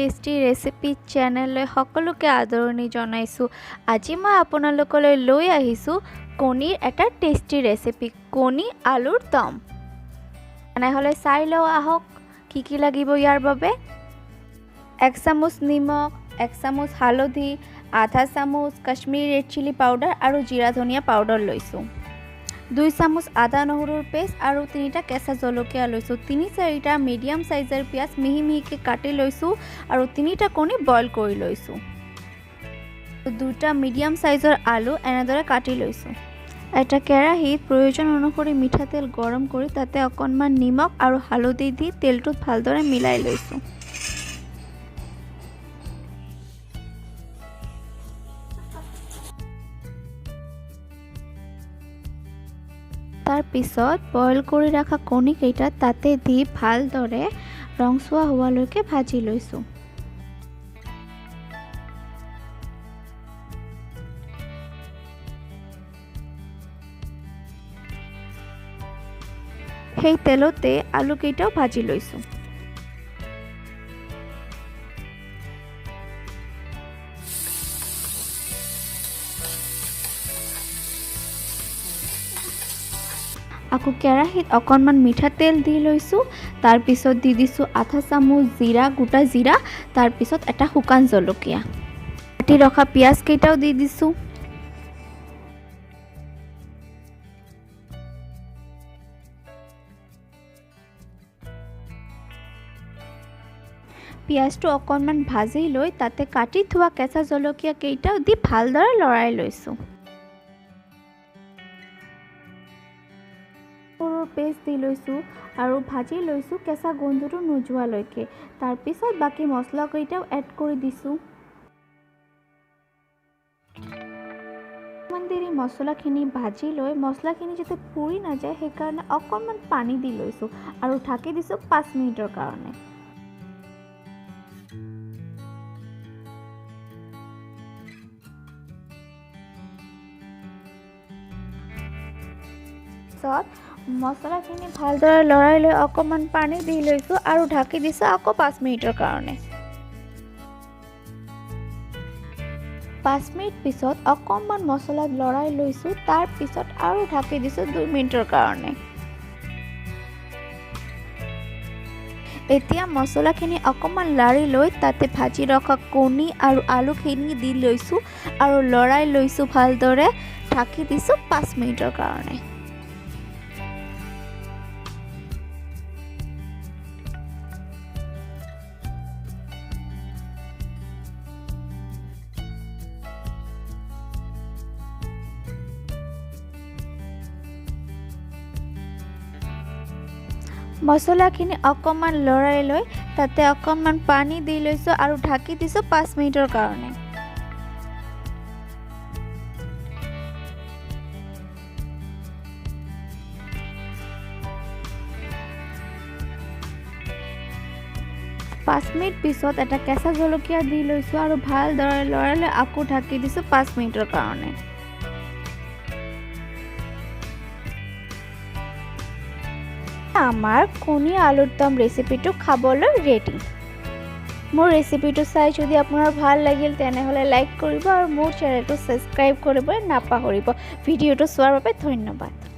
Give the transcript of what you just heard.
Tasty recipe চেনেললৈ সকলোকে আদৰণি জনাইছোঁ। আজি মই আপোনালোকলৈ লৈ আহিছোঁ কণীৰ এটা টেষ্টি ৰেচিপি, কণী আলুৰ দম। তেনেহ'লে চাই লওঁ আহক কি কি লাগিব ইয়াৰ বাবে। 1 চামুচ নিমখ, 1 চামুচ হালধি, আধা চামুচ কাশ্মীৰী ৰেড চিলি পাউডাৰ আৰু জিৰা ধনিয়া পাউডাৰ লৈছোঁ। 2 চামুচ আদা নহৰুৰ পেষ্ট আৰু 3টা কেঁচা জলকীয়া লৈছোঁ। 3-4টা মিডিয়াম সাইজৰ পিঁয়াজ মিহি মিহিকৈ কাটি লৈছোঁ আৰু 3টা কণী বইল কৰি লৈছোঁ। 2টা মিডিয়াম সাইজৰ আলু এনেদৰে কাটি লৈছোঁ। এটা কেৰাহীত প্ৰয়োজন অনুসৰি মিঠাতেল গৰম কৰি তাতে অকণমান নিমখ আৰু হালধি দি তেলটোত ভালদৰে মিলাই লৈছোঁ। তাৰ পিছত বইল কৰি ৰখা কণীকেইটা তাতে দি ভালদৰে ৰংচুৱা হোৱালৈকে ভাজি লৈছোঁ। সেই তেলতে আলুকেইটাও ভাজি লৈছোঁ। আকৌ কেৰাহীত অকণমান মিঠাতেল দি লৈছোঁ। তাৰপিছত দি দিছোঁ আধা চামুচ জিৰা, গোটা জিৰা, তাৰপিছত এটা শুকান জলকীয়া, কাটি ৰখা পিঁয়াজকেইটাও দি দিছোঁ। পিঁয়াজটো অকণমান ভাজি লৈ তাতে কাটি থোৱা কেঁচা জলকীয়া কেইটাও দি ভালদৰে লৰাই লৈছোঁ। পেষ্ট দি লৈছোঁ আৰু ভাজি লৈছোঁ কেঁচা গোন্ধটো নোযোৱালৈকে। তাৰপিছত বাকী মছলাকেইটাও এড কৰি দিছোঁ। অকণমান দেৰি মছলাখিনি ভাজি লৈ মছলাখিনি যাতে পুৰি নাযায় সেইকাৰণে অকণমান পানী দি লৈছোঁ আৰু ঢাকি দিছোঁ 5 মিনিটৰ কাৰণে। মছলাখিনি ভালদৰে লৰাই লৈ অকণমান পানী দি লৈছোঁ আৰু ঢাকি দিছোঁ আকৌ 5 মিনিটৰ কাৰণে। 5 মিনিট পিছত অকণমান মছলা লৰাই লৈছোঁ, তাৰপিছত আৰু ঢাকি দিছোঁ 2 মিনিটৰ কাৰণে। এতিয়া মছলাখিনি অকণমান লাৰি লৈ তাতে ভাজি ৰখা কণী আৰু আলুখিনি দি লৈছোঁ আৰু লৰাই লৈছোঁ ভালদৰে, ঢাকি দিছোঁ 5 মিনিটৰ কাৰণে। মছলাখিনি অকণমান লৰাই লৈ তাতে অকণমান পানী দি লৈছোঁ আৰু ঢাকি দিছোঁ 5 মিনিটৰ কাৰণে। পাঁচ মিনিট পিছত এটা কেঁচা জলকীয়া দি লৈছোঁ আৰু ভালদৰে লৰাই লৈ আকৌ ঢাকি দিছোঁ 5 মিনিটৰ কাৰণে। আমাৰ কণী আলুৰ দম ৰেচিপিটো খাবলৈ ৰেডি। মোৰ ৰেচিপিটো চাই যদি আপোনাৰ ভাল লাগিল তেনেহ'লে লাইক কৰিব আৰু মোৰ চেনেলটো ছাবস্ক্ৰাইব কৰিবলৈ নাপাহৰিব। ভিডিঅ'টো চোৱাৰ বাবে ধন্যবাদ।